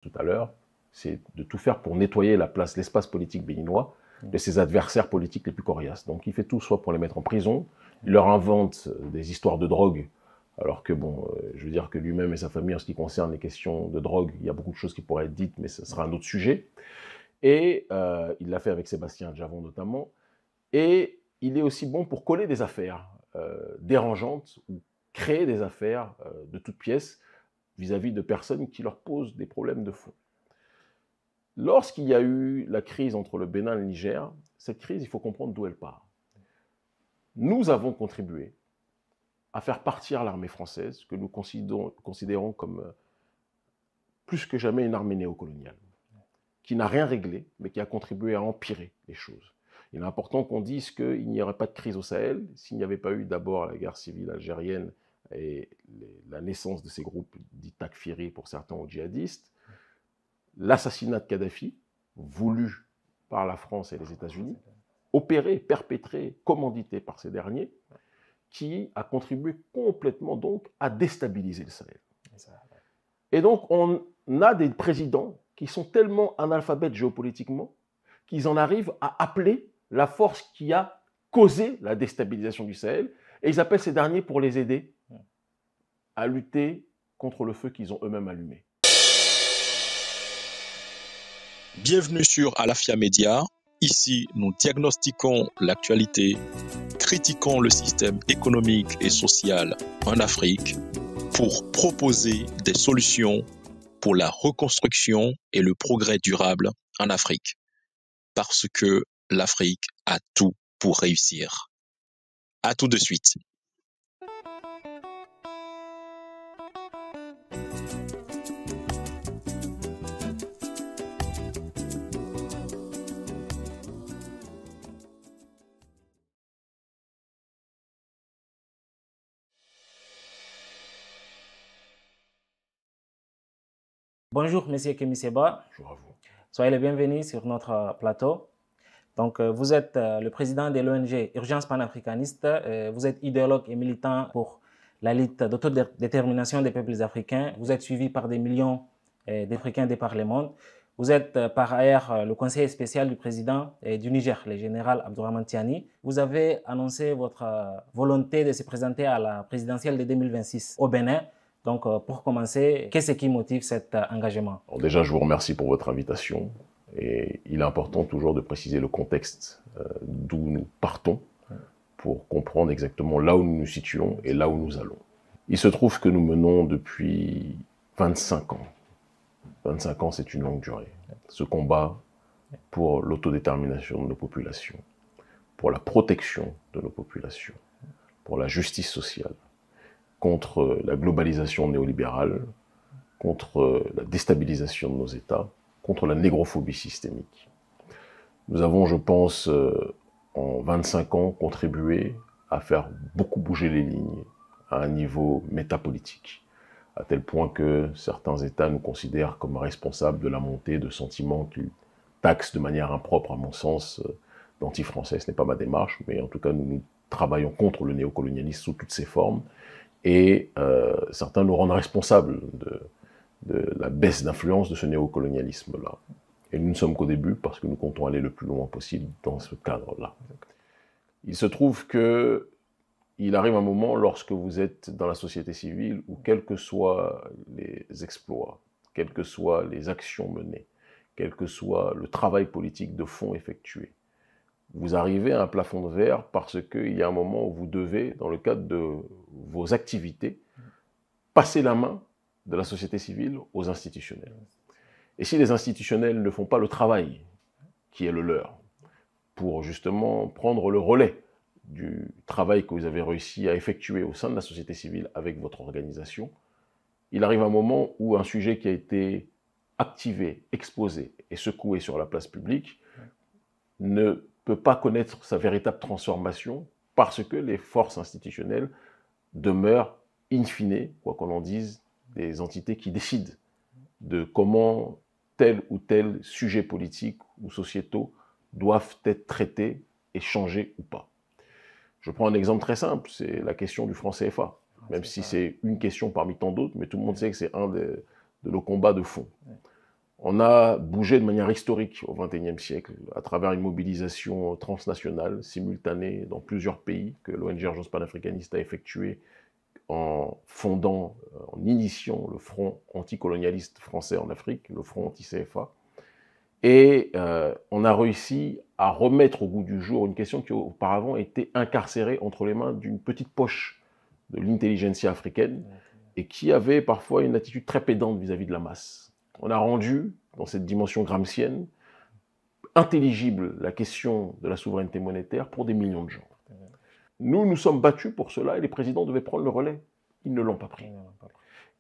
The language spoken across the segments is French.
tout à l'heure, c'est de tout faire pour nettoyer l'espace politique béninois de ses adversaires politiques les plus coriaces. Donc il fait tout, soit pour les mettre en prison, il leur invente des histoires de drogue, alors que bon, je veux dire que lui-même et sa famille, en ce qui concerne les questions de drogue, il y a beaucoup de choses qui pourraient être dites, mais ce sera un autre sujet. Et il l'a fait avec Sébastien Djavon notamment. Et il est aussi bon pour coller des affaires dérangeantes ou créer des affaires de toutes pièces vis-à-vis de personnes qui leur posent des problèmes de fond. Lorsqu'il y a eu la crise entre le Bénin et le Niger, cette crise, il faut comprendre d'où elle part. Nous avons contribué à faire partir l'armée française, que nous considérons comme plus que jamais une armée néocoloniale, qui n'a rien réglé, mais qui a contribué à empirer les choses. Il est important qu'on dise qu'il n'y aurait pas de crise au Sahel s'il n'y avait pas eu d'abord la guerre civile algérienne et la naissance de ces groupes dits takfiri pour certains ou djihadistes, l'assassinat de Kadhafi, voulu par la France et les États-Unis, opéré, perpétré, commandité par ces derniers, qui a contribué complètement donc à déstabiliser le Sahel. Et donc on a des présidents qui sont tellement analphabètes géopolitiquement qu'ils en arrivent à appeler la force qui a causé la déstabilisation du Sahel, et ils appellent ces derniers pour les aider à lutter contre le feu qu'ils ont eux-mêmes allumé. Bienvenue sur Alafia Média. Ici, nous diagnostiquons l'actualité, critiquons le système économique et social en Afrique pour proposer des solutions pour la reconstruction et le progrès durable en Afrique. Parce que l'Afrique a tout pour réussir. À tout de suite. Bonjour, Monsieur Kémy Séba. Bonjour à vous. Soyez les bienvenus sur notre plateau. Donc, vous êtes le président de l'ONG Urgence panafricaniste. Vous êtes idéologue et militant pour la lutte d'autodétermination des peuples africains. Vous êtes suivi par des millions d'Africains de par le monde. Vous êtes par ailleurs le conseiller spécial du président du Niger, le général Abdourahmane Tiani. Vous avez annoncé votre volonté de se présenter à la présidentielle de 2026 au Bénin. Donc, pour commencer, qu'est-ce qui motive cet engagement? Alors déjà, je vous remercie pour votre invitation. Et il est important toujours de préciser le contexte d'où nous partons pour comprendre exactement là où nous nous situons et là où nous allons. Il se trouve que nous menons depuis 25 ans. 25 ans, c'est une longue durée. Ce combat pour l'autodétermination de nos populations, pour la protection de nos populations, pour la justice sociale, contre la globalisation néolibérale, contre la déstabilisation de nos États, contre la négrophobie systémique. Nous avons, je pense, en 25 ans, contribué à faire beaucoup bouger les lignes à un niveau métapolitique, à tel point que certains États nous considèrent comme responsables de la montée de sentiments qu'ils taxent de manière impropre, à mon sens, d'anti-français. Ce n'est pas ma démarche, mais en tout cas, nous travaillons contre le néocolonialisme sous toutes ses formes, et certains nous rendent responsables de la baisse d'influence de ce néocolonialisme-là. Et nous ne sommes qu'au début parce que nous comptons aller le plus loin possible dans ce cadre-là. Il se trouve qu'il arrive un moment lorsque vous êtes dans la société civile où quels que soient les exploits, quelles que soient les actions menées, quel que soit le travail politique de fond effectué, vous arrivez à un plafond de verre parce qu'il y a un moment où vous devez, dans le cadre de vos activités, passer la main de la société civile aux institutionnels. Et si les institutionnels ne font pas le travail qui est le leur, pour justement prendre le relais du travail que vous avez réussi à effectuer au sein de la société civile avec votre organisation, il arrive un moment où un sujet qui a été activé, exposé et secoué sur la place publique ne peut pas connaître sa véritable transformation parce que les forces institutionnelles demeurent, in fine, quoi qu'on en dise, des entités qui décident de comment tel ou tel sujet politique ou sociétaux doivent être traités et changés ou pas. Je prends un exemple très simple, c'est la question du franc CFA. Même si c'est une question parmi tant d'autres, mais tout le monde sait que c'est un de nos combats de fond. On a bougé de manière historique au XXIe siècle à travers une mobilisation transnationale simultanée dans plusieurs pays que l'ONG Urgence panafricaniste a effectuée en fondant, en initiant le Front anticolonialiste français en Afrique, le Front anti-CFA. Et on a réussi à remettre au goût du jour une question qui auparavant était incarcérée entre les mains d'une petite poche de l'intelligentsia africaine et qui avait parfois une attitude très pédante vis-à-vis de la masse. On a rendu, dans cette dimension gramscienne, intelligible la question de la souveraineté monétaire pour des millions de gens. Nous nous sommes battus pour cela et les présidents devaient prendre le relais. Ils ne l'ont pas pris.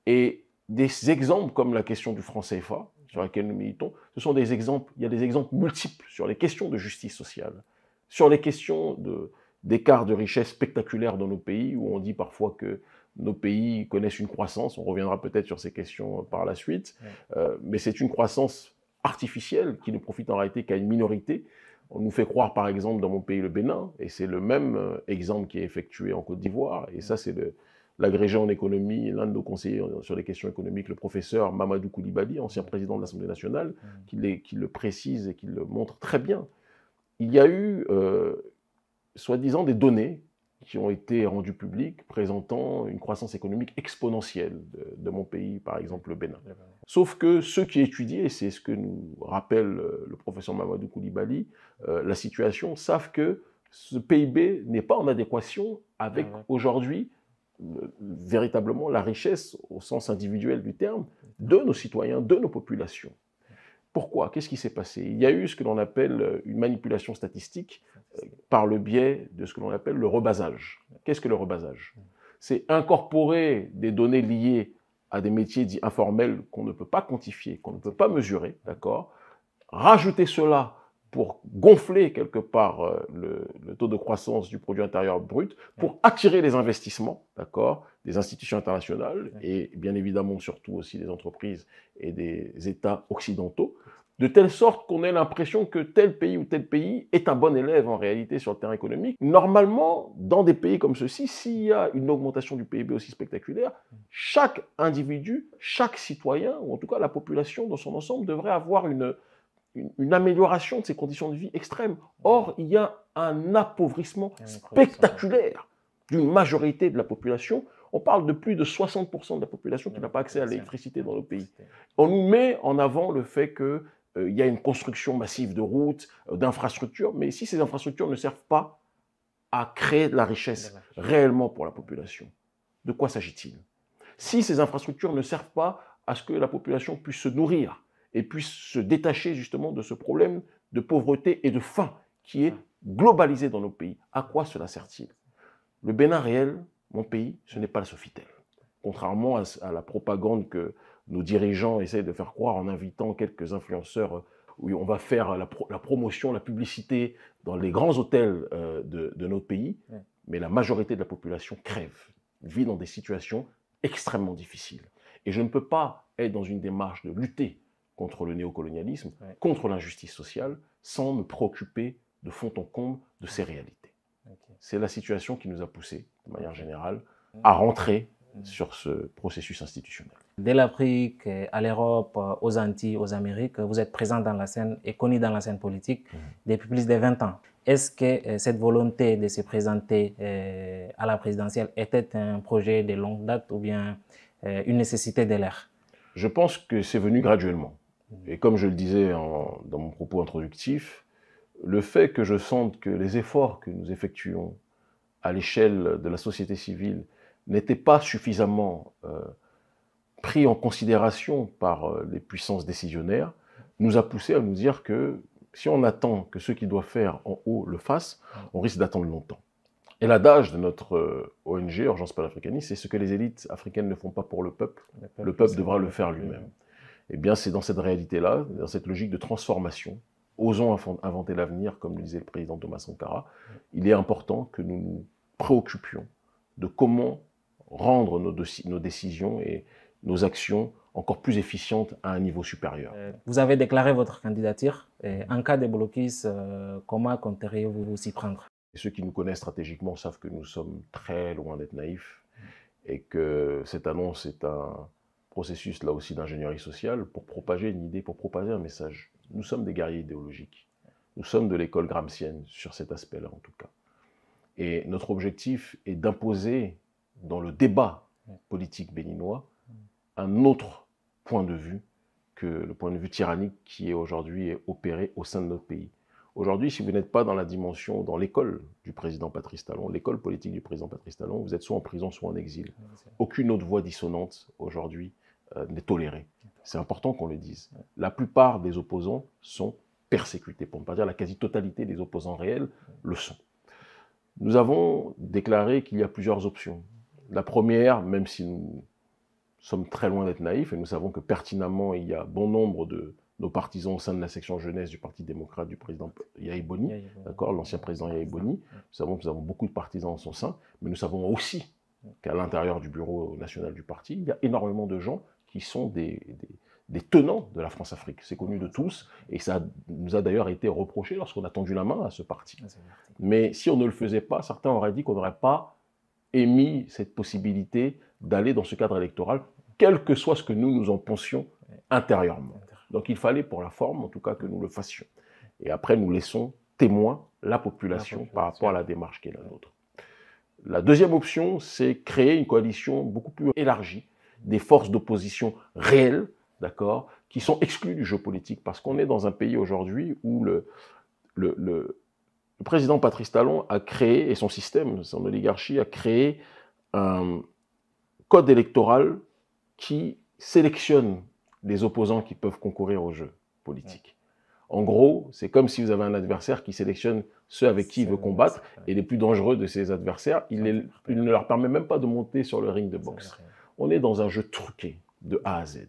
Et des exemples comme la question du franc CFA, sur laquelle nous militons, ce sont des exemples, il y a des exemples multiples sur les questions de justice sociale, sur les questions d'écart de richesse spectaculaires dans nos pays, où on dit parfois que nos pays connaissent une croissance, on reviendra peut-être sur ces questions par la suite, mais c'est une croissance artificielle qui ne profite en réalité qu'à une minorité. On nous fait croire par exemple dans mon pays le Bénin, et c'est le même exemple qui est effectué en Côte d'Ivoire, et ça c'est l'agrégé en économie, l'un de nos conseillers sur les questions économiques, le professeur Mamadou Koulibaly, ancien président de l'Assemblée nationale, qui le précise et qui le montre très bien. Il y a eu, soi-disant, des données qui ont été rendues publiques présentant une croissance économique exponentielle de mon pays, par exemple le Bénin. Sauf que ceux qui étudient, et c'est ce que nous rappelle le professeur Mamadou Koulibaly, la situation, savent que ce PIB n'est pas en adéquation avec aujourd'hui véritablement la richesse au sens individuel du terme de nos citoyens, de nos populations. Pourquoi? Qu'est-ce qui s'est passé? Il y a eu ce que l'on appelle une manipulation statistique par le biais de ce que l'on appelle le rebasage. Qu'est-ce que le rebasage? C'est incorporer des données liées à des métiers dits informels qu'on ne peut pas quantifier, qu'on ne peut pas mesurer, d'accord? Rajouter cela pour gonfler quelque part le taux de croissance du produit intérieur brut, pour attirer les investissements, d'accord, des institutions internationales et bien évidemment surtout aussi des entreprises et des États occidentaux, de telle sorte qu'on ait l'impression que tel pays ou tel pays est un bon élève en réalité sur le terrain économique. Normalement, dans des pays comme ceux-ci, s'il y a une augmentation du PIB aussi spectaculaire, chaque individu, chaque citoyen, ou en tout cas la population dans son ensemble, devrait avoir une amélioration de ses conditions de vie extrêmes. Or, il y a un appauvrissement spectaculaire d'une majorité de la population. On parle de plus de 60% de la population qui n'a pas accès à l'électricité dans nos pays. On nous met en avant le fait qu'il y a une construction massive de routes, d'infrastructures, mais si ces infrastructures ne servent pas à créer de la richesse réellement pour la population, de quoi s'agit-il? Si ces infrastructures ne servent pas à ce que la population puisse se nourrir, et puisse se détacher justement de ce problème de pauvreté et de faim qui est globalisé dans nos pays. À quoi cela sert-il? Le Bénin réel, mon pays, ce n'est pas le Sofitel. Contrairement à la propagande que nos dirigeants essayent de faire croire en invitant quelques influenceurs où on va faire la promotion, la publicité dans les grands hôtels de notre pays, mais la majorité de la population crève, vit dans des situations extrêmement difficiles. Et je ne peux pas être dans une démarche de lutter contre le néocolonialisme, contre l'injustice sociale, sans me préoccuper de fond en comble de ces réalités. C'est la situation qui nous a poussés, de manière générale, à rentrer sur ce processus institutionnel. De l'Afrique à l'Europe, aux Antilles, aux Amériques, vous êtes présent dans la scène et connu dans la scène politique depuis plus de 20 ans. Est-ce que cette volonté de se présenter à la présidentielle était un projet de longue date ou bien une nécessité de l'ère? Je pense que c'est venu graduellement. Et comme je le disais dans mon propos introductif, le fait que je sente que les efforts que nous effectuons à l'échelle de la société civile n'étaient pas suffisamment pris en considération par les puissances décisionnaires, nous a poussé à nous dire que si on attend que ceux qui doivent faire en haut le fassent, on risque d'attendre longtemps. Et l'adage de notre ONG, Urgence panafricaniste, c'est ce que les élites africaines ne font pas pour le peuple devra le faire lui-même. Eh bien, c'est dans cette réalité-là, dans cette logique de transformation, osons inventer l'avenir, comme le disait le président Thomas Sankara, il est important que nous nous préoccupions de comment rendre nos décisions et nos actions encore plus efficientes à un niveau supérieur. Vous avez déclaré votre candidature. En cas de blocus, comment compteriez-vous vous y prendre? Et ceux qui nous connaissent stratégiquement savent que nous sommes très loin d'être naïfs et que cette annonce est un processus là aussi d'ingénierie sociale pour propager une idée, pour propager un message. Nous sommes des guerriers idéologiques. Nous sommes de l'école gramscienne sur cet aspect-là en tout cas. Et notre objectif est d'imposer dans le débat politique béninois un autre point de vue que le point de vue tyrannique qui est aujourd'hui opéré au sein de notre pays. Aujourd'hui, si vous n'êtes pas dans la dimension, dans l'école du président Patrice Talon, l'école politique du président Patrice Talon, vous êtes soit en prison, soit en exil. Aucune autre voix dissonante aujourd'hui n'est tolérée. C'est important qu'on le dise. La plupart des opposants sont persécutés, pour ne pas dire la quasi-totalité des opposants réels le sont. Nous avons déclaré qu'il y a plusieurs options. La première, même si nous sommes très loin d'être naïfs, et nous savons que pertinemment il y a bon nombre de nos partisans au sein de la section jeunesse du Parti démocrate du président Yahi Boni, d'accord, l'ancien président Yahi Boni. Nous savons que nous avons beaucoup de partisans en son sein, mais nous savons aussi qu'à l'intérieur du bureau national du parti, il y a énormément de gens qui sont des tenants de la France-Afrique. C'est connu de tous, et ça nous a d'ailleurs été reproché lorsqu'on a tendu la main à ce parti. Mais si on ne le faisait pas, certains auraient dit qu'on n'aurait pas émis cette possibilité d'aller dans ce cadre électoral, quel que soit ce que nous en pensions intérieurement. Donc il fallait pour la forme, en tout cas, que nous le fassions. Et après, nous laissons témoin la population par rapport à la démarche qui est la nôtre. La deuxième option, c'est créer une coalition beaucoup plus élargie, des forces d'opposition réelles, d'accord, qui sont exclues du jeu politique, parce qu'on est dans un pays aujourd'hui où le président Patrice Talon a créé, et son système, son oligarchie, a créé un code électoral qui sélectionne les opposants qui peuvent concourir au jeu politique. En gros, c'est comme si vous avez un adversaire qui sélectionne ceux avec qui il veut combattre, et les plus dangereux de ses adversaires, il ne leur permet même pas de monter sur le ring de boxe. On est dans un jeu truqué, de A à Z.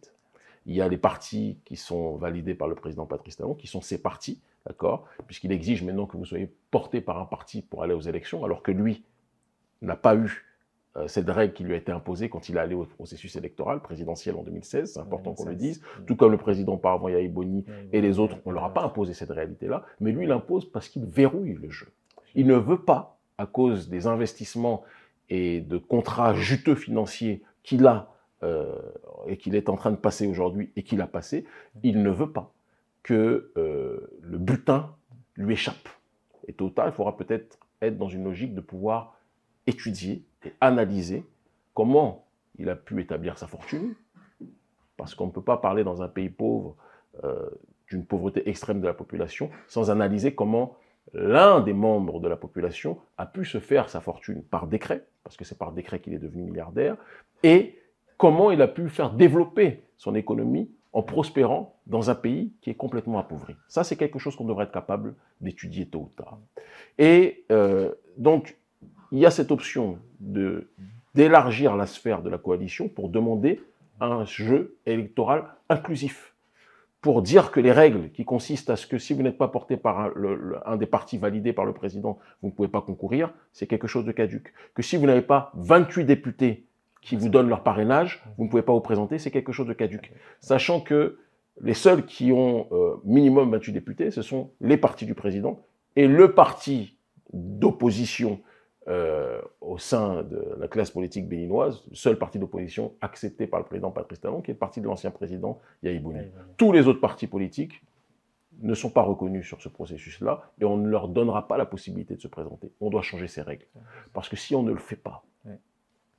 Il y a les partis qui sont validés par le président Patrice Talon, qui sont ses partis, d'accord, puisqu'il exige maintenant que vous soyez porté par un parti pour aller aux élections, alors que lui n'a pas eu cette règle qui lui a été imposée quand il est allé au processus électoral présidentiel en 2016, c'est important qu'on le dise, tout comme le président auparavant Yahi Boni et les autres, on ne leur a pas imposé cette réalité-là, mais lui il impose parce qu'il verrouille le jeu. Il ne veut pas, à cause des investissements et de contrats juteux financiers qu'il a et qu'il est en train de passer aujourd'hui et qu'il a passé, il ne veut pas que le butin lui échappe. Et tôt ou tard, il faudra peut-être être dans une logique de pouvoir étudier et analyser comment il a pu établir sa fortune, parce qu'on ne peut pas parler dans un pays pauvre d'une pauvreté extrême de la population sans analyser comment l'un des membres de la population a pu se faire sa fortune par décret, parce que c'est par décret qu'il est devenu milliardaire, et comment il a pu faire développer son économie en prospérant dans un pays qui est complètement appauvri. Ça, c'est quelque chose qu'on devrait être capable d'étudier tôt ou tard. Et donc, il y a cette option d'élargir la sphère de la coalition pour demander un jeu électoral inclusif, pour dire que les règles qui consistent à ce que si vous n'êtes pas porté par un des partis validés par le président, vous ne pouvez pas concourir, c'est quelque chose de caduque. Que si vous n'avez pas 28 députés qui vous donnent leur parrainage, vous ne pouvez pas vous présenter, c'est quelque chose de caduque. Sachant que les seuls qui ont minimum 28 députés, ce sont les partis du président et le parti d'opposition au sein de la classe politique béninoise, le seul parti d'opposition accepté par le président Patrice Talon, qui est le parti de l'ancien président Yahi Boni. Tous les autres partis politiques ne sont pas reconnus sur ce processus-là et on ne leur donnera pas la possibilité de se présenter. On doit changer ces règles. Parce que si on ne le fait pas,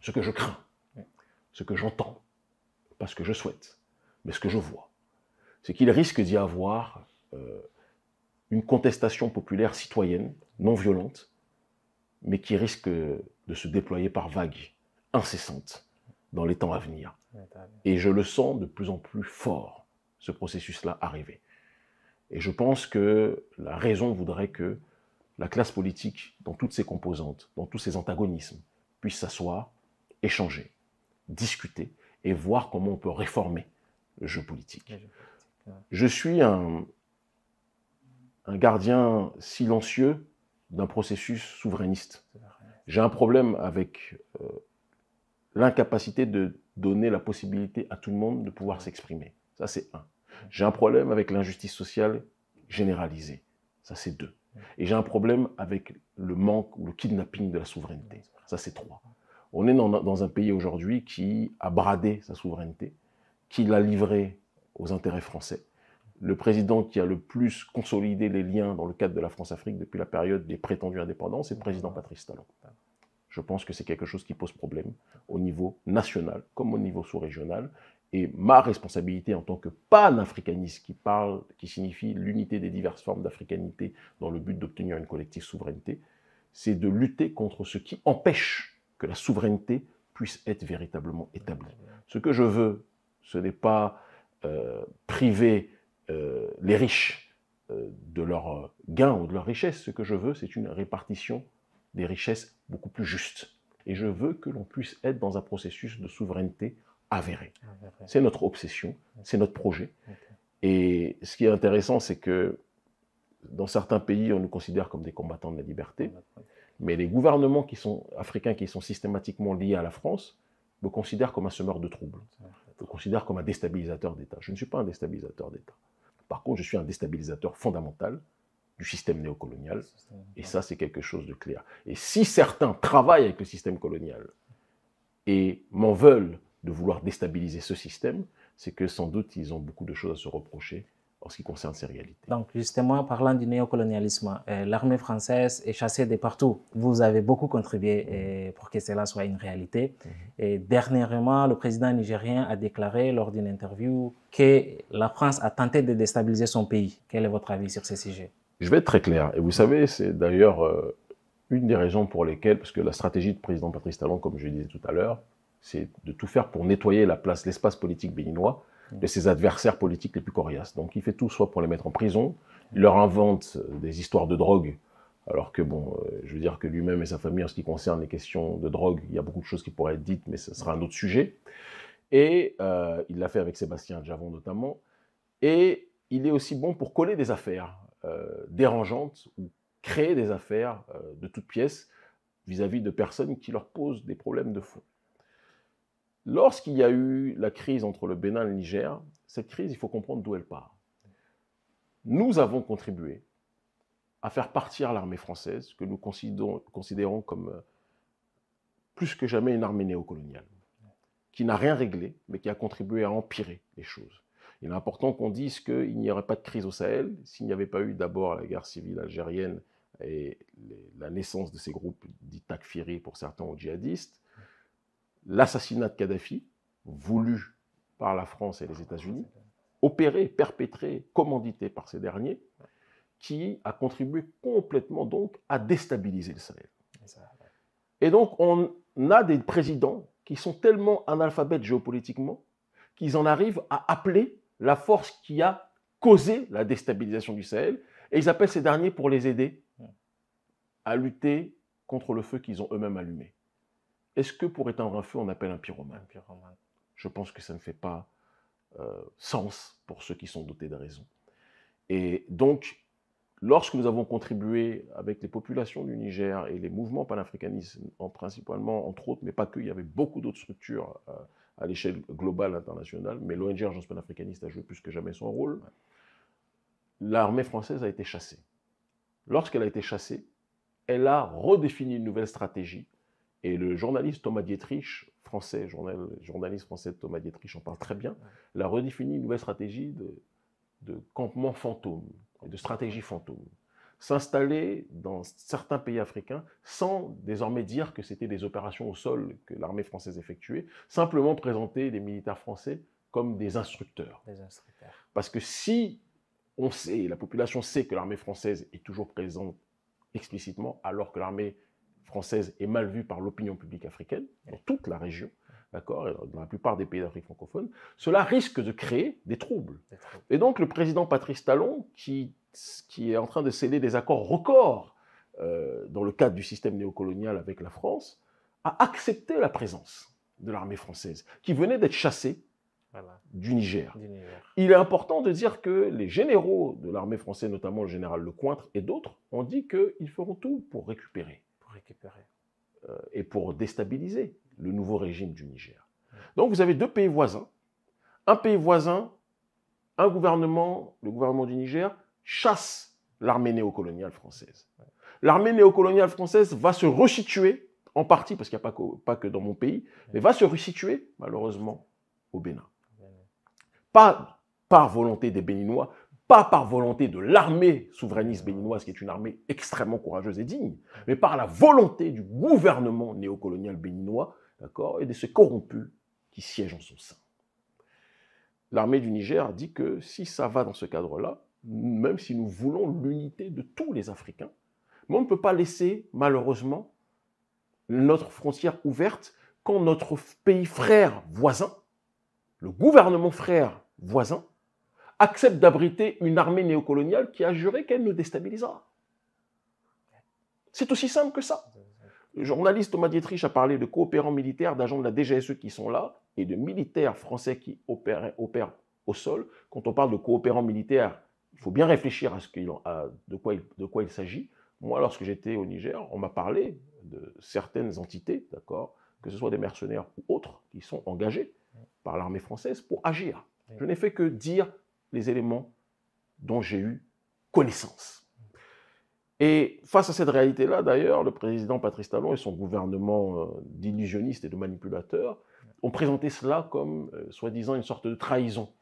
ce que je crains, ce que j'entends, pas ce que je souhaite, mais ce que je vois, c'est qu'il risque d'y avoir une contestation populaire citoyenne, non violente, mais qui risque de se déployer par vagues incessantes dans les temps à venir. Et je le sens de plus en plus fort, ce processus-là arriver. Et je pense que la raison voudrait que la classe politique, dans toutes ses composantes, dans tous ses antagonismes, puisse s'asseoir, échanger, discuter et voir comment on peut réformer le jeu politique. Je suis un gardien silencieux d'un processus souverainiste. J'ai un problème avec l'incapacité de donner la possibilité à tout le monde de pouvoir s'exprimer. Ça, c'est un. J'ai un problème avec l'injustice sociale généralisée. Ça, c'est deux. Et j'ai un problème avec le manque ou le kidnapping de la souveraineté. Ça, c'est trois. On est dans un pays aujourd'hui qui a bradé sa souveraineté, qui l'a livré aux intérêts français, le président qui a le plus consolidé les liens dans le cadre de la France-Afrique depuis la période des prétendues indépendances, c'est le président Patrice Talon. Je pense que c'est quelque chose qui pose problème au niveau national comme au niveau sous-régional. Et ma responsabilité en tant que panafricaniste, qui signifie l'unité des diverses formes d'africanité dans le but d'obtenir une collective souveraineté, c'est de lutter contre ce qui empêche que la souveraineté puisse être véritablement établie. Ce que je veux, ce n'est pas priver les riches de leurs gains ou de leurs richesses. Ce que je veux, c'est une répartition des richesses beaucoup plus juste. Et je veux que l'on puisse être dans un processus de souveraineté avéré. C'est notre obsession, c'est notre projet. Et ce qui est intéressant, c'est que dans certains pays, on nous considère comme des combattants de la liberté, mais les gouvernements africains qui sont systématiquement liés à la France me considèrent comme un semeur de troubles, me considèrent comme un déstabilisateur d'État. Je ne suis pas un déstabilisateur d'État. Par contre, je suis un déstabilisateur fondamental du système néocolonial, et ça, c'est quelque chose de clair. Et si certains travaillent avec le système colonial et m'en veulent de vouloir déstabiliser ce système, c'est que sans doute, ils ont beaucoup de choses à se reprocher en ce qui concerne ces réalités. Donc justement, parlant du néocolonialisme, l'armée française est chassée de partout. Vous avez beaucoup contribué pour que cela soit une réalité. Et dernièrement, le président nigérien a déclaré lors d'une interview que la France a tenté de déstabiliser son pays. Quel est votre avis sur ce sujet? Je vais être très clair. Et vous savez, c'est d'ailleurs une des raisons pour lesquelles, parce que la stratégie du président Patrice Talon, comme je le disais tout à l'heure, c'est de tout faire pour nettoyer l'espace politique béninois de ses adversaires politiques les plus coriaces. Donc il fait tout, soit pour les mettre en prison, il leur invente des histoires de drogue, alors que bon, je veux dire que lui-même et sa famille, en ce qui concerne les questions de drogue, il y a beaucoup de choses qui pourraient être dites, mais ce sera un autre sujet. Et il l'a fait avec Sébastien Adjavon notamment. Et il est aussi bon pour coller des affaires dérangeantes ou créer des affaires de toutes pièces vis-à-vis de personnes qui leur posent des problèmes de fond. Lorsqu'il y a eu la crise entre le Bénin et le Niger, cette crise, il faut comprendre d'où elle part. Nous avons contribué à faire partir l'armée française, que nous considérons comme plus que jamais une armée néocoloniale, qui n'a rien réglé, mais qui a contribué à empirer les choses. Il est important qu'on dise qu'il n'y aurait pas de crise au Sahel s'il n'y avait pas eu d'abord la guerre civile algérienne et la naissance de ces groupes dits takfiri pour certains ou djihadistes, l'assassinat de Kadhafi, voulu par la France et les États-Unis, opéré, perpétré, commandité par ces derniers, qui a contribué complètement donc à déstabiliser le Sahel. Et donc on a des présidents qui sont tellement analphabètes géopolitiquement qu'ils en arrivent à appeler la force qui a causé la déstabilisation du Sahel, et ils appellent ces derniers pour les aider à lutter contre le feu qu'ils ont eux-mêmes allumé. Est-ce que pour éteindre un feu, on appelle un pyromane? Je pense que ça ne fait pas sens pour ceux qui sont dotés de raison. Et donc, lorsque nous avons contribué avec les populations du Niger et les mouvements panafricanistes, principalement, entre autres, mais pas que, il y avait beaucoup d'autres structures à l'échelle globale, internationale, mais l'ONG Urgence panafricaniste a joué plus que jamais son rôle, l'armée française a été chassée. Lorsqu'elle a été chassée, elle a redéfini une nouvelle stratégie. Et le journaliste Thomas Dietrich, journaliste français Thomas Dietrich en parle très bien, il a redéfini une nouvelle stratégie de campement fantôme, de stratégie fantôme. S'installer dans certains pays africains sans désormais dire que c'était des opérations au sol que l'armée française effectuait, simplement présenter les militaires français comme des instructeurs. Parce que si on sait, la population sait que l'armée française est toujours présente explicitement, alors que l'armée française est mal vue par l'opinion publique africaine, dans toute la région, d'accord, dans la plupart des pays d'Afrique francophone, cela risque de créer des troubles. Et donc le président Patrice Talon, qui est en train de sceller des accords records dans le cadre du système néocolonial avec la France, a accepté la présence de l'armée française, qui venait d'être chassée du Niger. Il est important de dire que les généraux de l'armée française, notamment le général Lecointre et d'autres, ont dit qu'ils feront tout pour récupérer. Et pour déstabiliser le nouveau régime du Niger. Donc vous avez deux pays voisins. Un pays voisin, un gouvernement, le gouvernement du Niger, chasse l'armée néocoloniale française. L'armée néocoloniale française va se resituer, en partie, parce qu'il n'y a pas que dans mon pays, mais va se resituer, malheureusement, au Bénin. pas par volonté des Béninois, pas par volonté de l'armée souverainiste béninoise, qui est une armée extrêmement courageuse et digne, mais par la volonté du gouvernement néocolonial béninois, d'accord, et de ces corrompus qui siègent en son sein. L'armée du Niger a dit que si ça va dans ce cadre-là, même si nous voulons l'unité de tous les Africains, mais on ne peut pas laisser, malheureusement, notre frontière ouverte quand notre pays frère voisin, le gouvernement frère voisin, accepte d'abriter une armée néocoloniale qui a juré qu'elle nous déstabilisera. C'est aussi simple que ça. Le journaliste Thomas Dietrich a parlé de coopérants militaires, d'agents de la DGSE qui sont là, et de militaires français qui opèrent au sol. Quand on parle de coopérants militaires, il faut bien réfléchir à de quoi il s'agit. Moi, lorsque j'étais au Niger, on m'a parlé de certaines entités, d'accord, que ce soit des mercenaires ou autres, qui sont engagés par l'armée française pour agir. Je n'ai fait que dire les éléments dont j'ai eu connaissance. Et face à cette réalité-là, d'ailleurs, le président Patrice Talon et son gouvernement d'illusionnistes et de manipulateurs ont présenté cela comme, soi-disant, une sorte de trahison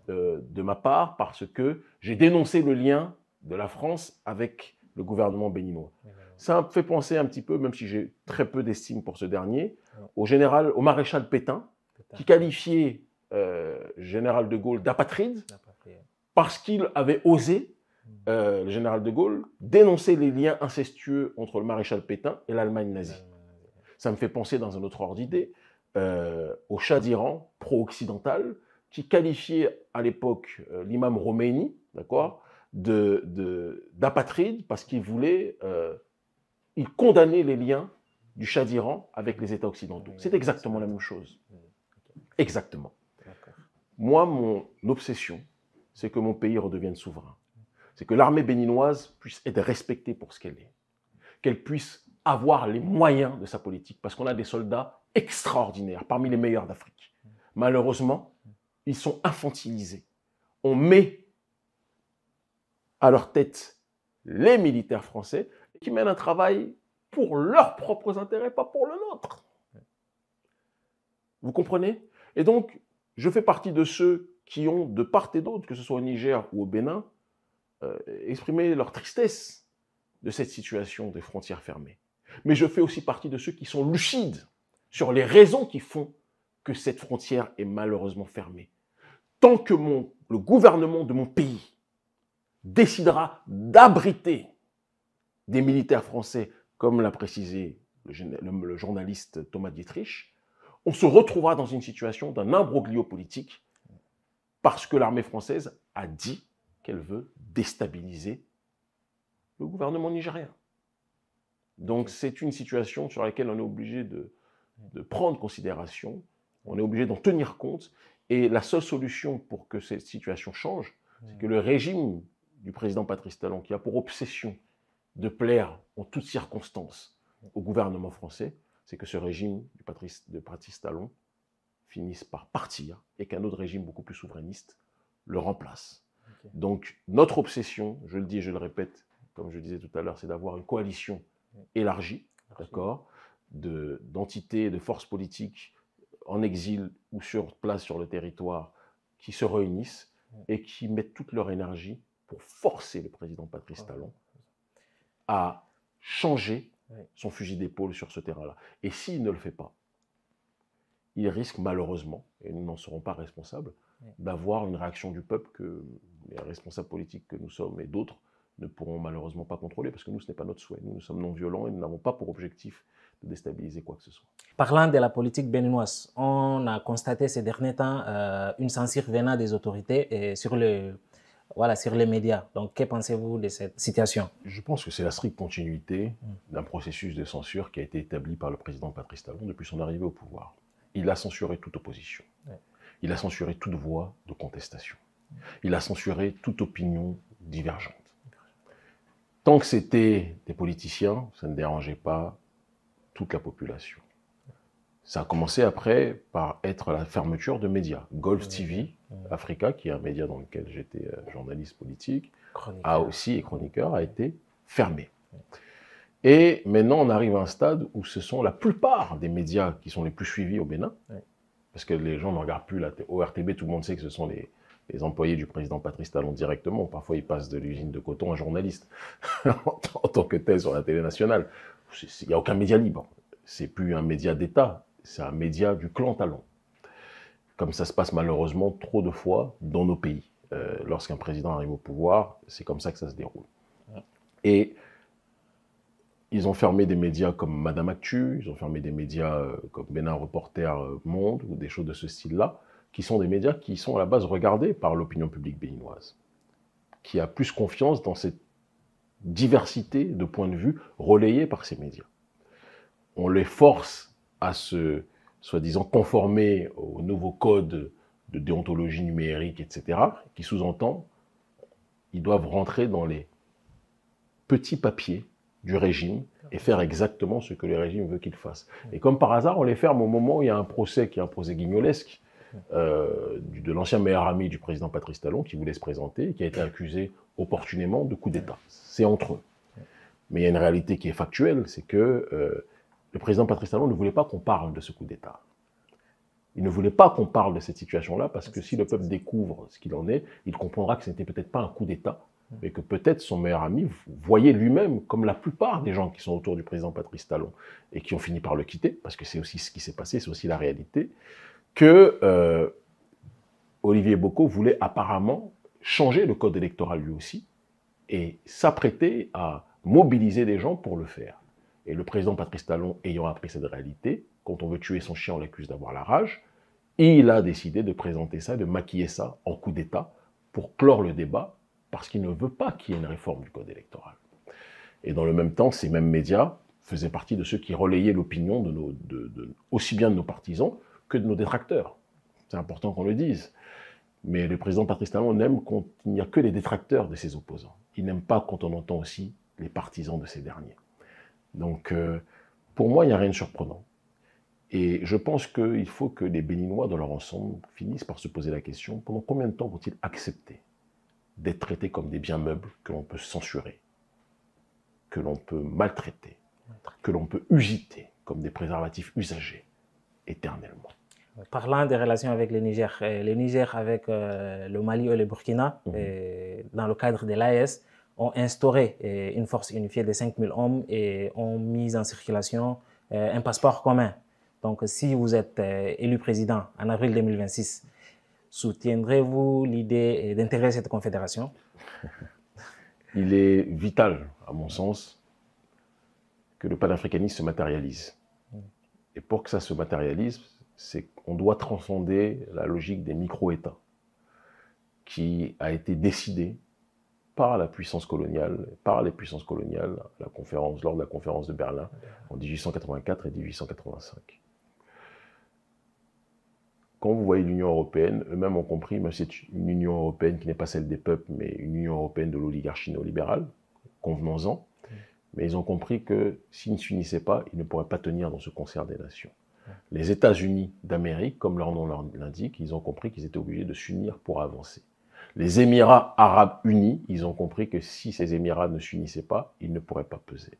de ma part, parce que j'ai dénoncé le lien de la France avec le gouvernement béninois. Ça me fait penser un petit peu, même si j'ai très peu d'estime pour ce dernier, au maréchal Pétain, qui qualifiait général de Gaulle d'apatride, parce qu'il avait osé, le général de Gaulle, dénoncer les liens incestueux entre le maréchal Pétain et l'Allemagne nazie. Ça me fait penser, dans un autre ordre d'idée, au Shah d'Iran, pro-occidental, qui qualifiait à l'époque l'imam Khomeini, d'accord, d'apatride, parce qu'il voulait, il condamnait les liens du Shah d'Iran avec les États occidentaux. C'est exactement la même chose. Exactement. Moi, mon obsession, c'est que mon pays redevienne souverain. C'est que l'armée béninoise puisse être respectée pour ce qu'elle est. Qu'elle puisse avoir les moyens de sa politique, parce qu'on a des soldats extraordinaires, parmi les meilleurs d'Afrique. Malheureusement, ils sont infantilisés. On met à leur tête les militaires français qui mènent un travail pour leurs propres intérêts, pas pour le nôtre. Vous comprenez? Et donc, je fais partie de ceux qui ont, de part et d'autre, que ce soit au Niger ou au Bénin, exprimé leur tristesse de cette situation des frontières fermées. Mais je fais aussi partie de ceux qui sont lucides sur les raisons qui font que cette frontière est malheureusement fermée. Tant que le gouvernement de mon pays décidera d'abriter des militaires français, comme l'a précisé le journaliste Thomas Dietrich, on se retrouvera dans une situation d'un imbroglio politique parce que l'armée française a dit qu'elle veut déstabiliser le gouvernement nigérien. Donc c'est une situation sur laquelle on est obligé de prendre considération, on est obligé d'en tenir compte, et la seule solution pour que cette situation change, c'est que le régime du président Patrice Talon, qui a pour obsession de plaire en toutes circonstances au gouvernement français, c'est que ce régime de Patrice Talon finisse par partir et qu'un autre régime beaucoup plus souverainiste le remplace. Okay. Donc notre obsession, je le dis et je le répète, comme je disais tout à l'heure, c'est d'avoir une coalition élargie, d'accord, d'entités et de forces politiques en exil ou sur place sur le territoire qui se réunissent et qui mettent toute leur énergie pour forcer le président Patrice Talon à changer son fusil d'épaule sur ce terrain-là. Et s'il ne le fait pas, il risque malheureusement, et nous n'en serons pas responsables, d'avoir une réaction du peuple que les responsables politiques que nous sommes et d'autres ne pourront malheureusement pas contrôler, parce que nous, ce n'est pas notre souhait. Nous sommes non violents et nous n'avons pas pour objectif de déstabiliser quoi que ce soit. Parlant de la politique béninoise, on a constaté ces derniers temps une censure venant des autorités sur les médias. Donc, que pensez-vous de cette situation? Je pense que c'est la stricte continuité d'un processus de censure qui a été établi par le président Patrice Talon depuis son arrivée au pouvoir. Il a censuré toute opposition. Il a censuré toute voix de contestation. Il a censuré toute opinion divergente. Tant que c'était des politiciens, ça ne dérangeait pas toute la population. Ça a commencé après par être la fermeture de médias. Gulf TV, Africa, qui est un média dans lequel j'étais journaliste politique, et chroniqueur, a été fermé. Et maintenant, on arrive à un stade où ce sont la plupart des médias qui sont les plus suivis au Bénin, parce que les gens ne regardent plus la ORTB, tout le monde sait que ce sont les employés du président Patrice Talon directement. Parfois, ils passent de l'usine de coton à journaliste en tant que tel sur la télé nationale. Il n'y a aucun média libre. C'est plus un média d'État, c'est un média du clan Talon. Comme ça se passe malheureusement trop de fois dans nos pays. Lorsqu'un président arrive au pouvoir, c'est comme ça que ça se déroule. Et ils ont fermé des médias comme Madame Actu, ils ont fermé des médias comme Bénin Reporter Monde, ou des choses de ce style-là, qui sont des médias qui sont à la base regardés par l'opinion publique béninoise, qui a plus confiance dans cette diversité de points de vue relayés par ces médias. On les force à se, soi-disant, conformer au nouveau code de déontologie numérique, etc., qui sous-entend ils doivent rentrer dans les petits papiers du régime et faire exactement ce que le régime veut qu'ils fassent. Et comme par hasard, on les ferme au moment où il y a un procès qui est un procès guignolesque de l'ancien meilleur ami du président Patrice Talon qui voulait se présenter et qui a été accusé opportunément de coup d'État. C'est entre eux. Mais il y a une réalité qui est factuelle, c'est que le président Patrice Talon ne voulait pas qu'on parle de ce coup d'État. Il ne voulait pas qu'on parle de cette situation-là parce que si le peuple découvre ce qu'il en est, il comprendra que ce n'était peut-être pas un coup d'État, mais que peut-être son meilleur ami voyait lui-même, comme la plupart des gens qui sont autour du président Patrice Talon et qui ont fini par le quitter, parce que c'est aussi ce qui s'est passé, c'est aussi la réalité, que Olivier Boko voulait apparemment changer le code électoral lui aussi et s'apprêter à mobiliser des gens pour le faire. Et le président Patrice Talon, ayant appris cette réalité, quand on veut tuer son chien, on l'accuse d'avoir la rage, il a décidé de présenter ça, de maquiller ça en coup d'État pour clore le débat, parce qu'il ne veut pas qu'il y ait une réforme du code électoral. Et dans le même temps, ces mêmes médias faisaient partie de ceux qui relayaient l'opinion aussi bien de nos partisans que de nos détracteurs. C'est important qu'on le dise. Mais le président Patrice Talon n'aime quand il n'y a que les détracteurs de ses opposants. Il n'aime pas quand on entend aussi les partisans de ces derniers. Donc, pour moi, il n'y a rien de surprenant. Et je pense qu'il faut que les Béninois, dans leur ensemble, finissent par se poser la question, pendant combien de temps vont-ils accepter d'être traités comme des biens meubles que l'on peut censurer, que l'on peut maltraiter, que l'on peut usiter comme des préservatifs usagés éternellement. Parlant des relations avec le Niger avec le Mali et le Burkina, dans le cadre de l'AES, ont instauré une force unifiée de 5000 hommes et ont mis en circulation un passeport commun. Donc, si vous êtes élu président en avril 2026, soutiendrez-vous l'idée d'intégrer cette confédération? Il est vital, à mon sens, que le panafricanisme se matérialise. Et pour que ça se matérialise, c'est qu'on doit transcender la logique des micro-États qui a été décidée par la puissance coloniale, par les puissances coloniales, lors de la conférence de Berlin en 1884 et 1885. Quand vous voyez l'Union européenne, eux-mêmes ont compris, mais c'est une Union européenne qui n'est pas celle des peuples, mais une Union européenne de l'oligarchie néolibérale, convenons-en, mais ils ont compris que s'ils ne s'unissaient pas, ils ne pourraient pas tenir dans ce concert des nations. Les États-Unis d'Amérique, comme leur nom l'indique, ils ont compris qu'ils étaient obligés de s'unir pour avancer. Les Émirats arabes unis, ils ont compris que si ces Émirats ne s'unissaient pas, ils ne pourraient pas peser.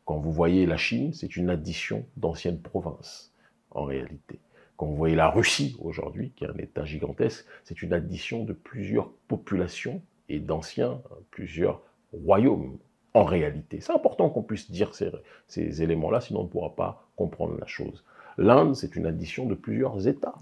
Quand vous voyez la Chine, c'est une addition d'anciennes provinces, en réalité. Quand vous voyez la Russie aujourd'hui, qui est un État gigantesque, c'est une addition de plusieurs populations et d'anciens, plusieurs royaumes, en réalité. C'est important qu'on puisse dire ces éléments-là, sinon on ne pourra pas comprendre la chose. L'Inde, c'est une addition de plusieurs États.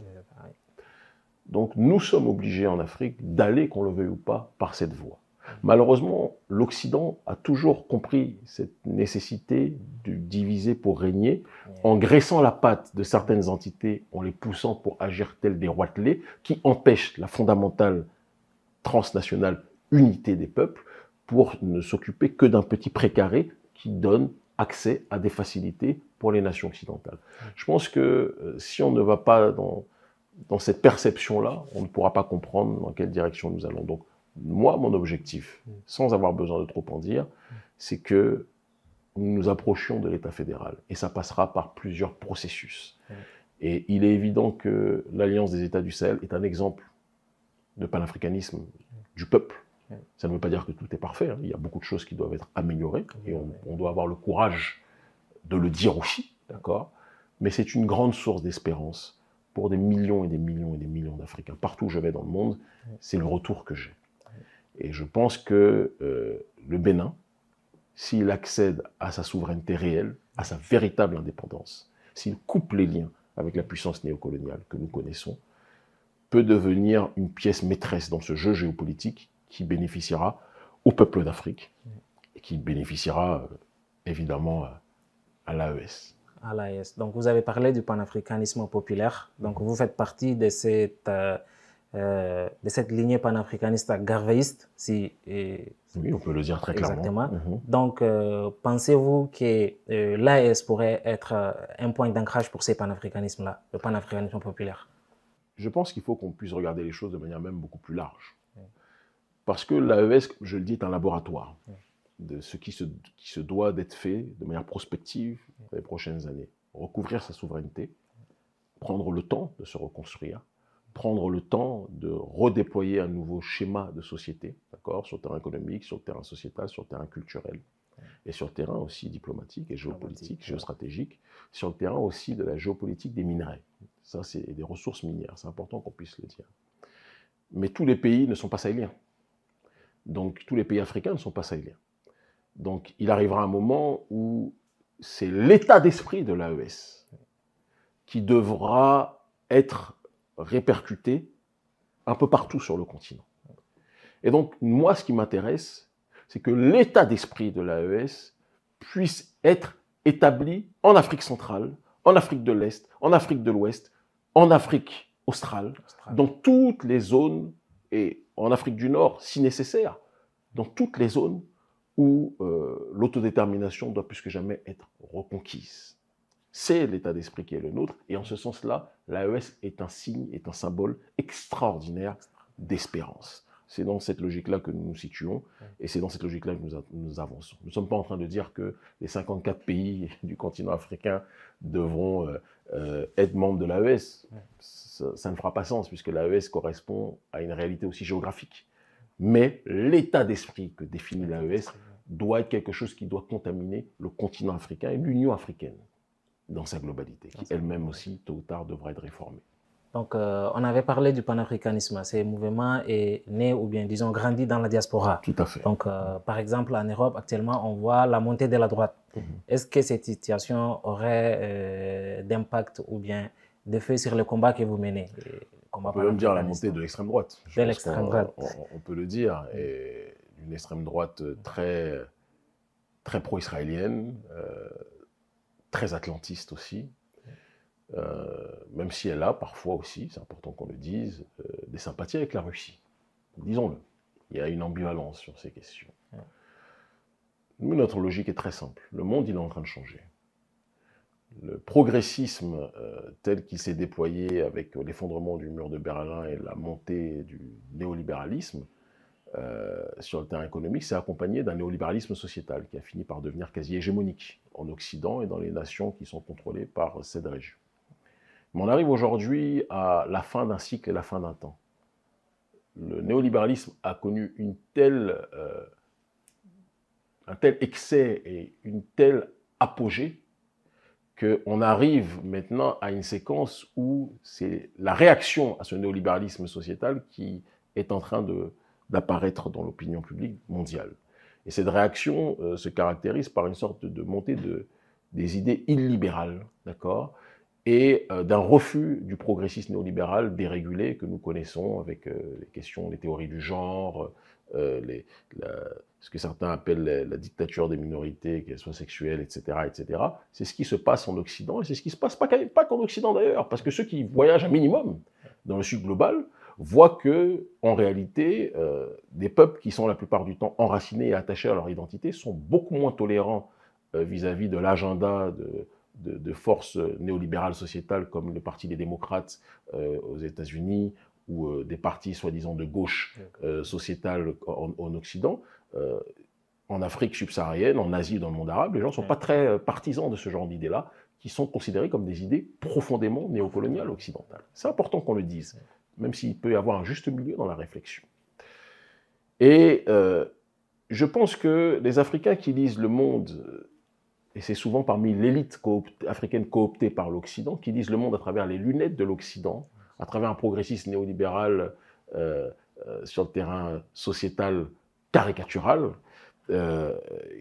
Donc nous sommes obligés en Afrique d'aller, qu'on le veuille ou pas, par cette voie. Malheureusement, l'Occident a toujours compris cette nécessité de diviser pour régner, en graissant la patte de certaines entités, en les poussant pour agir tels des roitelets, qui empêchent la fondamentale transnationale unité des peuples, pour ne s'occuper que d'un petit précaré qui donne accès à des facilités pour les nations occidentales. Je pense que si on ne va pas dans cette perception-là, on ne pourra pas comprendre dans quelle direction nous allons. Donc, moi, mon objectif, sans avoir besoin de trop en dire, c'est que nous nous approchions de l'État fédéral. Et ça passera par plusieurs processus. Et il est évident que l'Alliance des États du Sahel est un exemple de panafricanisme du peuple. Ça ne veut pas dire que tout est parfait. Il y a beaucoup de choses qui doivent être améliorées. Et on doit avoir le courage de le dire aussi, d'accord ? Mais c'est une grande source d'espérance pour des millions et des millions et des millions d'Africains. Partout où je vais dans le monde, c'est le retour que j'ai. Et je pense que le Bénin, s'il accède à sa souveraineté réelle, à sa véritable indépendance, s'il coupe les liens avec la puissance néocoloniale que nous connaissons, peut devenir une pièce maîtresse dans ce jeu géopolitique qui bénéficiera au peuple d'Afrique et qui bénéficiera évidemment à l'AES. À l'AES. Donc vous avez parlé du panafricanisme populaire. Donc vous faites partie de cette lignée panafricaniste garvéiste. Oui, on peut le dire très clairement. Exactement. Donc pensez-vous que l'AES pourrait être un point d'ancrage pour ces panafricanismes-là, le panafricanisme populaire? Je pense qu'il faut qu'on puisse regarder les choses de manière même beaucoup plus large. Parce que l'AES, je le dis, est un laboratoire de ce qui se doit d'être fait de manière prospective dans les prochaines années. Recouvrir sa souveraineté, prendre le temps de se reconstruire, prendre le temps de redéployer un nouveau schéma de société, d'accord, sur le terrain économique, sur le terrain sociétal, sur le terrain culturel, et sur le terrain aussi diplomatique et géopolitique, géostratégique, sur le terrain aussi de la géopolitique des minerais. Ça, c'est des ressources minières, c'est important qu'on puisse le dire. Mais tous les pays ne sont pas sahéliens. Donc, tous les pays africains ne sont pas sahéliens. Donc, il arrivera un moment où c'est l'état d'esprit de l'AES qui devra être répercuté un peu partout sur le continent. Et donc, moi, ce qui m'intéresse, c'est que l'état d'esprit de l'AES puisse être établi en Afrique centrale, en Afrique de l'Est, en Afrique de l'Ouest, en Afrique australe, dans toutes les zones, et en Afrique du Nord, si nécessaire, dans toutes les zones où l'autodétermination doit plus que jamais être reconquise. C'est l'état d'esprit qui est le nôtre, et en ce sens-là, l'AES est un signe, est un symbole extraordinaire d'espérance. C'est dans cette logique-là que nous nous situons, et c'est dans cette logique-là que nous avançons. Nous ne sommes pas en train de dire que les 54 pays du continent africain devront être membres de l'AES. Ça ne fera pas sens, puisque l'AES correspond à une réalité aussi géographique. Mais l'état d'esprit que définit l'AES doit être quelque chose qui doit contaminer le continent africain et l'Union africaine dans sa globalité, qui elle-même aussi, tôt ou tard, devra être réformée. Donc, on avait parlé du panafricanisme. Ce mouvement est né, ou bien, disons, grandi dans la diaspora. Tout à fait. Donc, par exemple, en Europe, actuellement, on voit la montée de la droite. Est-ce que cette situation aurait d'impact ou bien d'effet sur le combat que vous menez? On peut même dire la montée de l'extrême droite. De l'extrême droite. On peut le dire. Et une extrême droite très, très pro-israélienne, très atlantiste aussi. Même si elle a parfois aussi, c'est important qu'on le dise, des sympathies avec la Russie. Disons-le. Il y a une ambivalence sur ces questions. Nous, notre logique est très simple. Le monde, il est en train de changer. Le progressisme tel qu'il s'est déployé avec l'effondrement du mur de Berlin et la montée du néolibéralisme sur le terrain économique s'est accompagné d'un néolibéralisme sociétal qui a fini par devenir quasi hégémonique en Occident et dans les nations qui sont contrôlées par cette région. Mais on arrive aujourd'hui à la fin d'un cycle et la fin d'un temps. Le néolibéralisme a connu un tel excès et une telle apogée qu'on arrive maintenant à une séquence où c'est la réaction à ce néolibéralisme sociétal qui est en train d'apparaître dans l'opinion publique mondiale. Et cette réaction se caractérise par une sorte de montée des idées illibérales, d'accord, et d'un refus du progressisme néolibéral dérégulé que nous connaissons avec les théories du genre, ce que certains appellent la dictature des minorités, qu'elles soient sexuelles, etc., etc. C'est ce qui se passe en Occident, et c'est ce qui se passe pas qu'en Occident d'ailleurs, parce que ceux qui voyagent un minimum dans le Sud global voient que, en réalité, des peuples qui sont la plupart du temps enracinés et attachés à leur identité sont beaucoup moins tolérants vis-à-vis de l'agenda de forces néolibérales sociétales comme le Parti des démocrates aux États-Unis ou des partis soi-disant de gauche sociétale en Occident. En Afrique subsaharienne, en Asie et dans le monde arabe, les gens ne sont pas très partisans de ce genre d'idées-là, qui sont considérées comme des idées profondément néocoloniales occidentales. C'est important qu'on le dise, même s'il peut y avoir un juste milieu dans la réflexion. Et je pense que les Africains qui lisent Le Monde et c'est souvent parmi l'élite africaine cooptée par l'Occident, qui lisent le monde à travers les lunettes de l'Occident, à travers un progressisme néolibéral sur le terrain sociétal caricatural,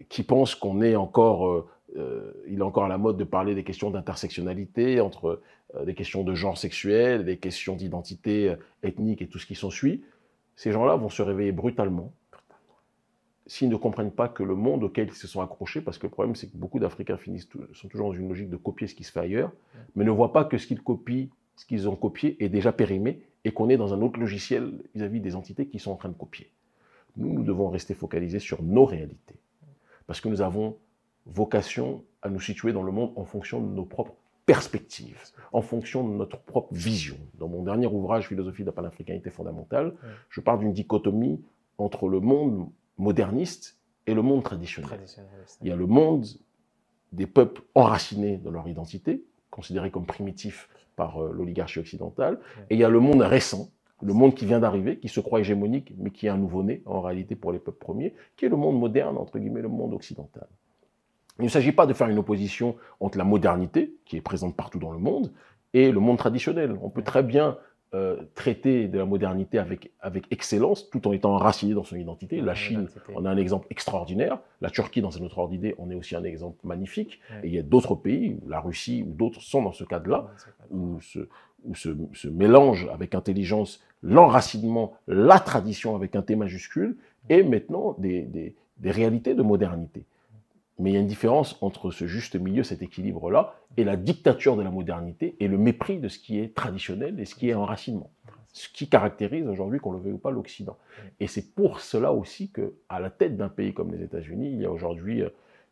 qui pense qu'on est encore, il est encore à la mode de parler des questions d'intersectionnalité, entre des questions de genre sexuel, des questions d'identité ethnique et tout ce qui s'ensuit. Ces gens-là vont se réveiller brutalement s'ils ne comprennent pas que le monde auquel ils se sont accrochés, parce que le problème c'est que beaucoup d'Africains sont toujours dans une logique de copier ce qui se fait ailleurs, mais ne voient pas que ce qu'ils copient, ce qu'ils ont copié est déjà périmé et qu'on est dans un autre logiciel vis-à-vis des entités qui sont en train de copier. Nous devons rester focalisés sur nos réalités, parce que nous avons vocation à nous situer dans le monde en fonction de nos propres perspectives, en fonction de notre propre vision. Dans mon dernier ouvrage, Philosophie de la panafricanité fondamentale, je parle d'une dichotomie entre le monde moderniste et le monde traditionnel. Il y a le monde des peuples enracinés dans leur identité, considérés comme primitifs par l'oligarchie occidentale, et il y a le monde récent, le monde qui vient d'arriver, qui se croit hégémonique, mais qui est un nouveau-né, en réalité, pour les peuples premiers, qui est le monde moderne, entre guillemets, le monde occidental. Il ne s'agit pas de faire une opposition entre la modernité, qui est présente partout dans le monde, et le monde traditionnel. On peut très bien traiter de la modernité avec excellence, tout en étant enraciné dans son identité. La Chine en a un exemple extraordinaire. La Turquie, dans un autre ordre d'idée, en est aussi un exemple magnifique. Et il y a d'autres pays, la Russie ou d'autres, sont dans ce cadre-là, où se mélange avec intelligence l'enracinement, la tradition avec un T majuscule, et maintenant des réalités de modernité. Mais il y a une différence entre ce juste milieu, cet équilibre-là, et la dictature de la modernité et le mépris de ce qui est traditionnel et ce qui est enracinement. Ce qui caractérise aujourd'hui, qu'on le veuille ou pas, l'Occident. Et c'est pour cela aussi qu'à la tête d'un pays comme les États-Unis, il y a aujourd'hui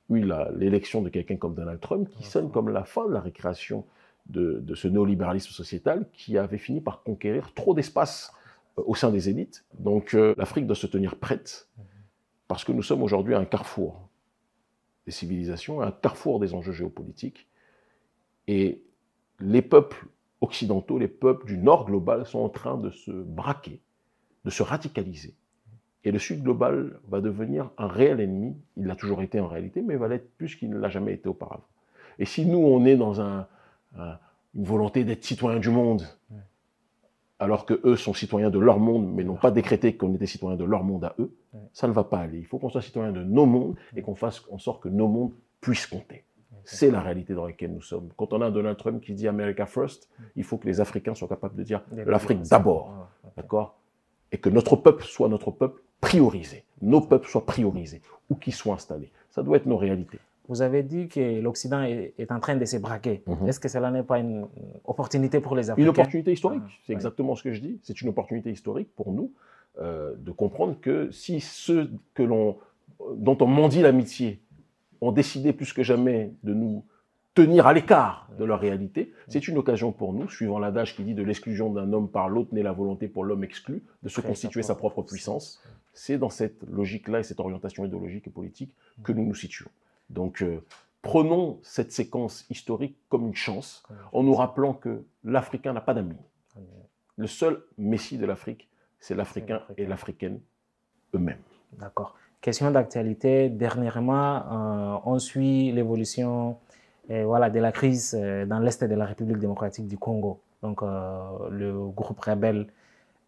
eu l'élection de quelqu'un comme Donald Trump, qui sonne comme la fin de la récréation de ce néolibéralisme sociétal qui avait fini par conquérir trop d'espace au sein des élites. Donc l'Afrique doit se tenir prête, parce que nous sommes aujourd'hui à un carrefour des civilisations, un carrefour des enjeux géopolitiques. Et les peuples occidentaux, les peuples du Nord global sont en train de se braquer, de se radicaliser. Et le Sud global va devenir un réel ennemi. Il l'a toujours été en réalité, mais il va l'être plus qu'il ne l'a jamais été auparavant. Et si nous, on est dans une volonté d'être citoyens du monde, alors qu'eux sont citoyens de leur monde, mais n'ont pas décrété qu'on était citoyens de leur monde à eux, ça ne va pas aller. Il faut qu'on soit citoyens de nos mondes et qu'on fasse en sorte que nos mondes puissent compter. C'est la réalité dans laquelle nous sommes. Quand on a un Donald Trump qui dit « America first », il faut que les Africains soient capables de dire « l'Afrique d'abord », d'accord ? Et que notre peuple soit notre peuple priorisé, nos peuples soient priorisés, où qu'ils soient installés. Ça doit être nos réalités. Vous avez dit que l'Occident est en train de se braquer. Est-ce que cela n'est pas une opportunité pour les Africains? Une opportunité historique, c'est exactement ce que je dis. C'est une opportunité historique pour nous de comprendre que si ceux dont on mendie l'amitié ont décidé plus que jamais de nous tenir à l'écart de leur réalité, c'est une occasion pour nous, suivant l'adage qui dit de l'exclusion d'un homme par l'autre naît la volonté pour l'homme exclu, de se constituer sa propre puissance. C'est dans cette logique-là et cette orientation idéologique et politique que nous nous situons. Donc, prenons cette séquence historique comme une chance, en nous rappelant que l'Africain n'a pas d'amis. Le seul messie de l'Afrique, c'est l'Africain et l'Africaine eux-mêmes. D'accord. Question d'actualité. Dernièrement, on suit l'évolution de la crise dans l'Est de la République démocratique du Congo. Donc, le groupe rebelle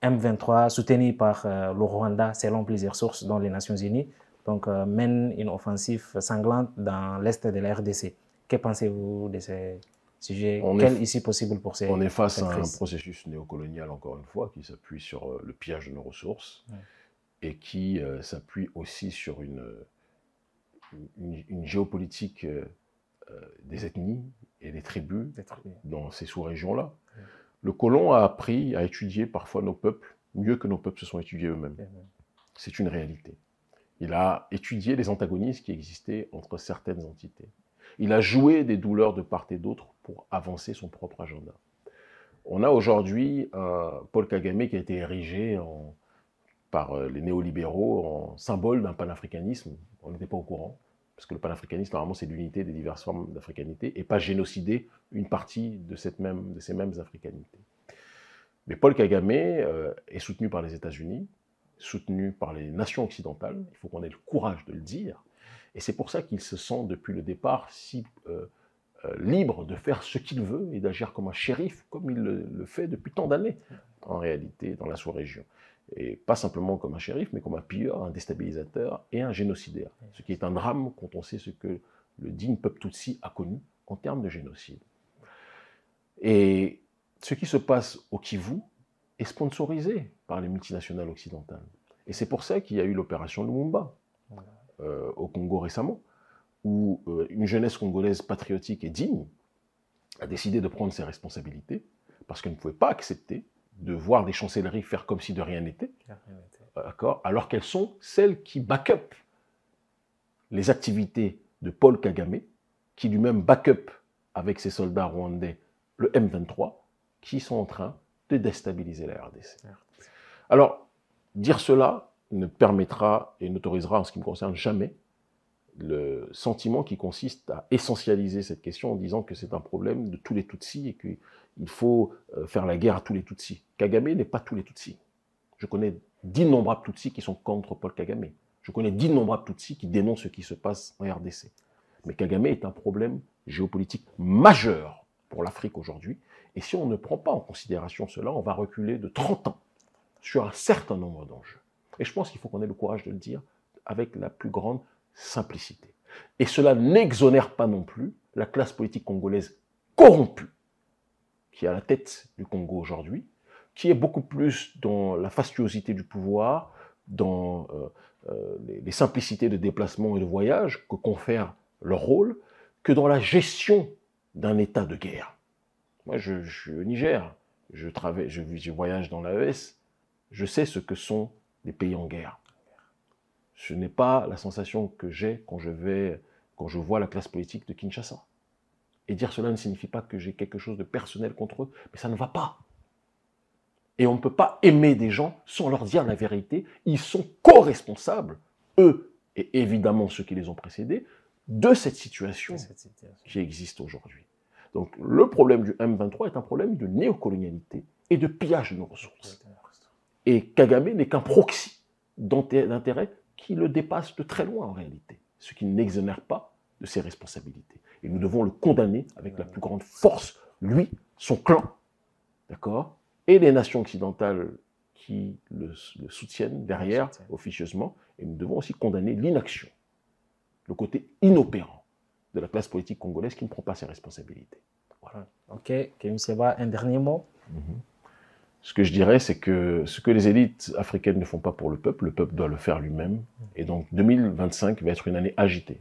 M23, soutenu par le Rwanda, selon plusieurs sources, dont les Nations Unies, donc, mène une offensive sanglante dans l'Est de la RDC. Que pensez-vous de ces sujets? Quelle issue possible pour ces On est face à un processus néocolonial, encore une fois, qui s'appuie sur le pillage de nos ressources et qui s'appuie aussi sur une géopolitique des ethnies et des tribus dans ces sous-régions-là. Le colon a appris à étudier parfois nos peuples mieux que nos peuples se sont étudiés eux-mêmes. C'est une réalité. Il a étudié les antagonismes qui existaient entre certaines entités. Il a joué des douleurs de part et d'autre pour avancer son propre agenda. On a aujourd'hui Paul Kagame qui a été érigé par les néolibéraux en symbole d'un panafricanisme. On n'était pas au courant, parce que le panafricanisme, normalement, c'est l'unité des diverses formes d'africanité, et pas génocider une partie de ces mêmes africanités. Mais Paul Kagame est soutenu par les États-Unis, soutenu par les nations occidentales, il faut qu'on ait le courage de le dire, et c'est pour ça qu'il se sent depuis le départ si libre de faire ce qu'il veut et d'agir comme un shérif, comme il le fait depuis tant d'années, en réalité, dans la sous-région. Et pas simplement comme un shérif, mais comme un pilleur, un déstabilisateur et un génocidaire. Ce qui est un drame quand on sait ce que le digne peuple Tutsi a connu en termes de génocide. Et ce qui se passe au Kivu est sponsorisé par les multinationales occidentales. Et c'est pour ça qu'il y a eu l'opération Lumumba au Congo récemment, où une jeunesse congolaise patriotique et digne a décidé de prendre ses responsabilités parce qu'elle ne pouvait pas accepter de voir des chancelleries faire comme si de rien n'était, alors qu'elles sont celles qui back-up les activités de Paul Kagame, qui lui-même back-up avec ses soldats rwandais le M23, qui sont en train de déstabiliser la RDC. Alors, dire cela ne permettra et n'autorisera, en ce qui me concerne, jamais le sentiment qui consiste à essentialiser cette question en disant que c'est un problème de tous les Tutsis et qu'il faut faire la guerre à tous les Tutsis. Kagame n'est pas tous les Tutsis. Je connais d'innombrables Tutsis qui sont contre Paul Kagame. Je connais d'innombrables Tutsis qui dénoncent ce qui se passe en RDC. Mais Kagame est un problème géopolitique majeur pour l'Afrique aujourd'hui. Et si on ne prend pas en considération cela, on va reculer de 30 ans sur un certain nombre d'enjeux. Et je pense qu'il faut qu'on ait le courage de le dire avec la plus grande simplicité. Et cela n'exonère pas non plus la classe politique congolaise corrompue, qui est à la tête du Congo aujourd'hui, qui est beaucoup plus dans la fastuosité du pouvoir, dans les simplicités de déplacement et de voyage que confère leur rôle, que dans la gestion d'un état de guerre. Moi, je suis au Niger, je voyage dans l'AES, je sais ce que sont les pays en guerre. Ce n'est pas la sensation que j'ai quand je vois la classe politique de Kinshasa. Et dire cela ne signifie pas que j'ai quelque chose de personnel contre eux, mais ça ne va pas. Et on ne peut pas aimer des gens sans leur dire la vérité. Ils sont co-responsables, eux, et évidemment ceux qui les ont précédés, de cette situation qui existe aujourd'hui. Donc le problème du M23 est un problème de néocolonialité et de pillage de nos ressources. Et Kagame n'est qu'un proxy d'intérêt qui le dépasse de très loin en réalité, ce qui n'exonère pas de ses responsabilités. Et nous devons le condamner avec la plus grande force, lui, son clan, d'accord, et les nations occidentales qui le soutiennent derrière, officieusement, et nous devons aussi condamner l'inaction, le côté inopérant de la classe politique congolaise qui ne prend pas ses responsabilités. Voilà. Ok, Kémy Séba, un dernier mot. Ce que je dirais, c'est que ce que les élites africaines ne font pas pour le peuple doit le faire lui-même. Et donc 2025 va être une année agitée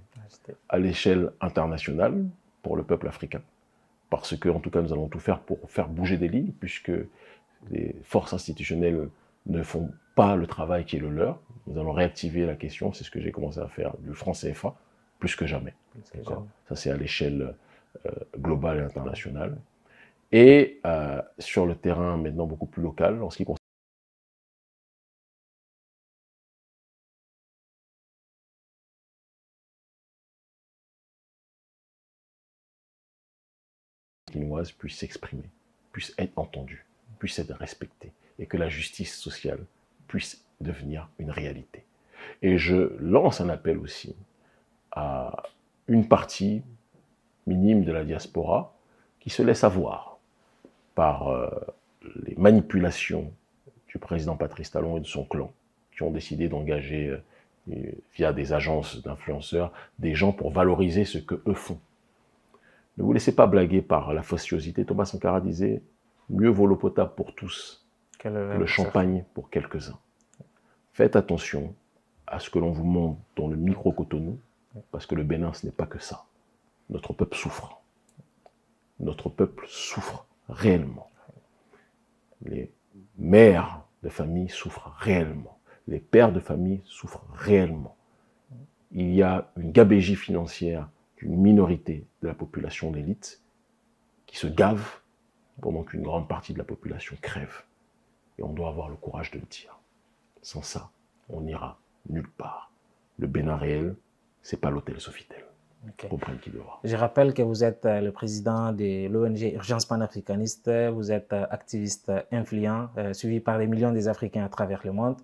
à l'échelle internationale pour le peuple africain. Parce que, en tout cas, nous allons tout faire pour faire bouger des lignes, puisque les forces institutionnelles ne font pas le travail qui est le leur. Nous allons réactiver la question, c'est ce que j'ai commencé à faire, du franc CFA, plus que jamais. Ça, c'est à l'échelle globale et internationale. Et sur le terrain maintenant beaucoup plus local, en ce qui concerne les Chinoises puissent s'exprimer, puissent être entendues, puissent être respectées, et que la justice sociale puisse devenir une réalité. Et je lance un appel aussi à une partie minime de la diaspora qui se laisse avoir par les manipulations du président Patrice Talon et de son clan, qui ont décidé d'engager, via des agences d'influenceurs, des gens pour valoriser ce qu'eux font. Ne vous laissez pas blaguer par la fastuosité. Thomas Sankara disait « Mieux vaut l'eau potable pour tous que le champagne pour quelques-uns ». Faites attention à ce que l'on vous montre dans le micro-Cotonou, parce que le Bénin, ce n'est pas que ça. Notre peuple souffre. Notre peuple souffre réellement. Les mères de famille souffrent réellement. Les pères de famille souffrent réellement. Il y a une gabegie financière d'une minorité de la population d'élite qui se gave pendant qu'une grande partie de la population crève. Et on doit avoir le courage de le dire. Sans ça, on n'ira nulle part. Le Bénin réel, c'est pas l'hôtel Sofitel. Okay. Je rappelle que vous êtes le président de l'ONG Urgence panafricaniste, vous êtes activiste influent, suivi par des millions des Africains à travers le monde,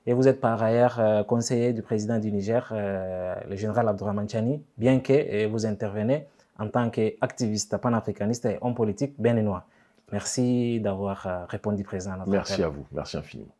et vous êtes par ailleurs conseiller du président du Niger, le général Abdourahmane Chani, bien que vous intervenez en tant qu'activiste panafricaniste et homme politique béninois. Merci d'avoir répondu présent à notre appel. Merci à vous, merci infiniment.